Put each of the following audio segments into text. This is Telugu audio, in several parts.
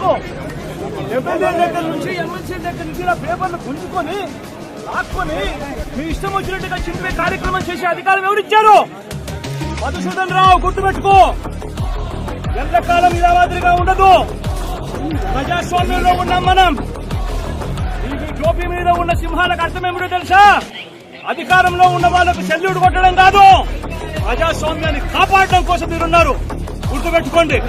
గుర్తుపెట్టుకో, ఎమ్మెల్యే దగ్గర నుంచి ఎమ్మెల్సీ దగ్గర నుంచి ఇలా పేపర్లు గుంజుకొని లాక్కొని మీ ఇష్టం వచ్చినట్టుగా చింపే కార్యక్రమం చేసే అధికారం ఎవరిచ్చారు? మధుసూదన్ రావు, గుర్తుపెట్టుకో. ఎల్లకాలం ఇలా మాదిరిగా ఉండదు. ప్రజాస్వామ్యంలో ఉన్నాం మనం. ఈ టోపీ మీద ఉన్న సింహాలకు అర్థం ఏమిటో తెలుసా? అధికారంలో ఉన్న వాళ్ళకు సెల్యూట్ కొట్టడం కాదు, ప్రజాస్వామ్యాన్ని కాపాడడం కోసం మీరున్నారు. గుర్తుపెట్టుకోండి.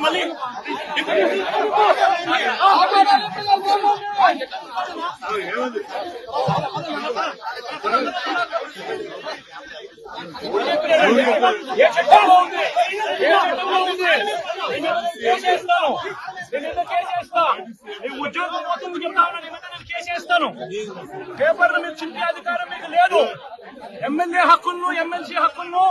మళ్ళీ ఉద్యోగం పోతుంది చెప్తాను, నేను కేసేస్తాను. పేపర్లు మీరు చింపే అధికారం మీకు లేదు. ఎమ్మెల్యే హక్కులను, ఎమ్మెల్సీ హక్కులను